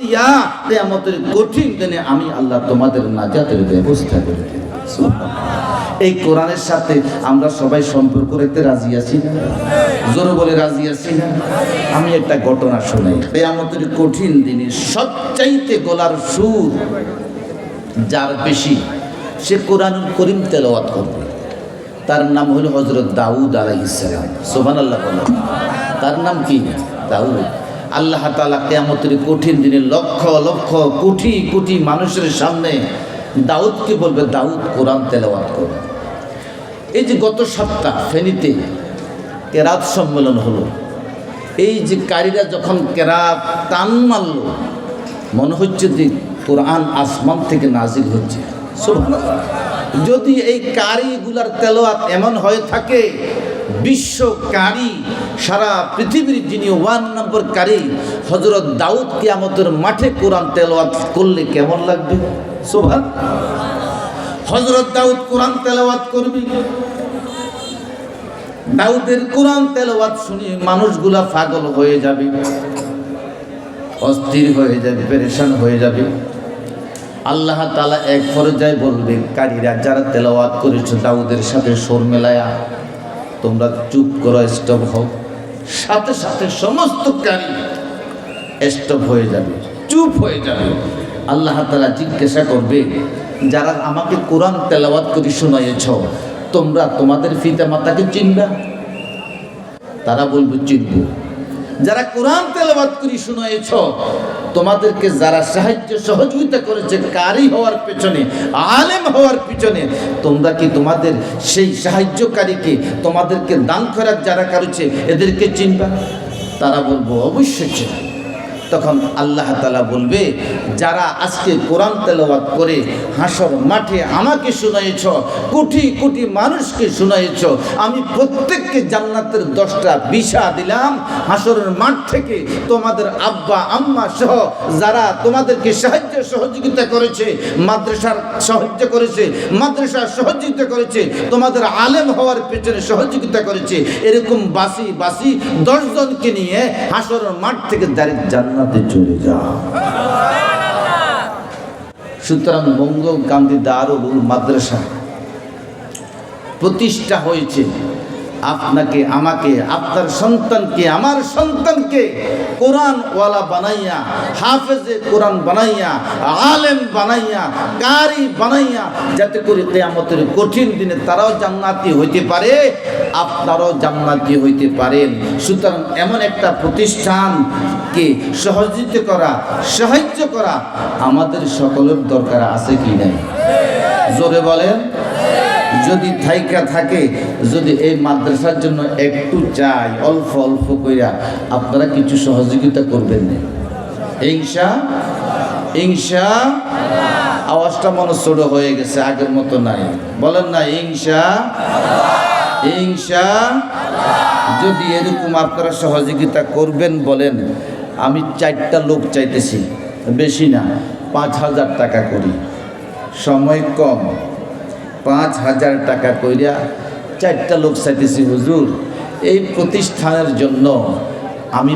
ইয়া কিয়ামতের কঠিন দিনে আমি আল্লাহ তোমাদের নাজাতের ব্যবস্থা করে দেব। এই কোরআনের সাথে আমরা সবাই সম্পর্ক রাখতে রাজি আছি না? জোরে বলে রাজি আছি না? আমি একটা ঘটনা শোনাই। কিয়ামতের কঠিন দিনে সবচাইতে গলার সুর যার বেশি, সে কোরআনুল করিম তেলাওয়াত করবে। তার নাম হলো হযরত দাউদ আলাইহিস সালাম। সুবহানাল্লাহ বলেন। তার নাম কি? দাউদ। আল্লাহ তাআলা কিয়ামতের কঠিন দিনে লক্ষ লক্ষ কোটি কোটি মানুষের সামনে দাউদকে বলবে, দাউদ কোরআন তেলাওয়াত করবে। এই যে গত সপ্তাহ ফেনীতে কেরাত সম্মেলন হলো, এই যে কারীরা যখন কেরাত টান মারল, মনে হচ্ছে যে কোরআন আসমান থেকে নাজিল হচ্ছে। সুবহানাল্লাহ। যদি এই কারিগুলার তেলাওয়াত এমন হয়ে থাকে, বিশ্ব কারি, সারা পৃথিবীর যিনি 1 নম্বর কারি হযরত দাউদ কিয়ামতের মাঠে কোরআন তেলাওয়াত করলে কেমন লাগবে? সুবহানাল্লাহ। হযরত দাউদ কোরআন তেলাওয়াত করবে। দাউদের কোরআন তেলাওয়াত শুনে মানুষগুলা পাগল হয়ে যাবে, অস্থির হয়ে যাবে, পেরেশান হয়ে যাবে। আল্লাহ তাআলা এক পর্যায়ে বলবে, কারীরা যারা তেলাওয়াত করেছে দাউদের সাথে সুর মেলায়া, তোমরা চুপ করো, স্টপ হও। সাথে সাথে সমস্ত কারী স্টপ হয়ে যাবে, চুপ হয়ে যাবে। আল্লাহ তাআলা জিজ্ঞাসা করবে, যারা আমাকে কোরআন তেলাওয়াত করে শোনাইয়েছ, তোমরা তোমাদের পিতা মাতাকে চিনবা? তারা বলবে, চিনব। যারা কোরআন তেলাওয়াত করে শোনাইয়েছ, তোমাদেরকে যারা সাহায্য সহযোগিতা করেছে কারি হওয়ার পেছনে, আলেম হওয়ার পিছনে, তোমরা কি তোমাদের সেই সাহায্যকারীকে, তোমাদেরকে দান খয়রাত যারা করেছে এদেরকে চিনবা? তারা বলবো, অবশ্যই চিনি। তখন আল্লাহ তাআলা বলবে, যারা আজকে কোরআন তেলাওয়াত করে হাসর মাঠে আমাকে শুনাইছ, কোটি কোটি মানুষকে শুনাইছ, আমি প্রত্যেককে জান্নাতের 10টা ভিসা দিলাম। হাসরের মাঠ থেকে তোমাদের আব্বা আম্মা সহ যারা তোমাদেরকে সাহায্য সহযোগিতা করেছে, মাদ্রাসার সাহায্য করেছে, মাদ্রাসার সহযোগিতা করেছে, তোমাদের আলেম হওয়ার পেছনে সহযোগিতা করেছে, এরকম বাসি বাসি 10 জনকে নিয়ে হাসরের মাঠ থেকে ডাইরেক্ট জান্নাতে চলে যাও। সুতরাং মঙ্গল গান্ধী দারুল উলুম মাদ্রাসা প্রতিষ্ঠা হয়েছে আপনাকে, আমাকে, আপনার সন্তানকে, আমার সন্তানকে কোরআন ওয়ালা বানাইয়া, হাফেজে কোরআন বানাইয়া, আলেম বানাইয়া, কারি বানাইয়া, যাতে করে কিয়ামতের কঠিন দিনে তারাও জান্নাতি হইতে পারে, আপনারাও জান্নাতি হইতে পারেন। সুতরাং এমন একটা প্রতিষ্ঠানকে সহযোগিতা করা, সাহায্য করা আমাদের সকলের দরকার আছে কি নাই? জোরে বলেন। যদি থাইকা থাকে, যদি এই মাদ্রাসার জন্য একটু চাই, অল্প অল্প কইরা আপনারা কিছু সহযোগিতা করবেন না? ইনশাআল্লাহ। আওয়াজটা মনে ছোট হয়ে গেছে, আগের মতো নাই। বলেন না ইনশাআল্লাহ। যদি এরকম আপনারা সহযোগিতা করবেন বলেন, আমি 4টা লোক চাইতেছি, বেশি না, 5,000 টাকা করি, সময় কম, 5,000 টাকা কইরা 4টা লোক চাইতেছি। হুজুর, এই প্রতিষ্ঠানের জন্য আমি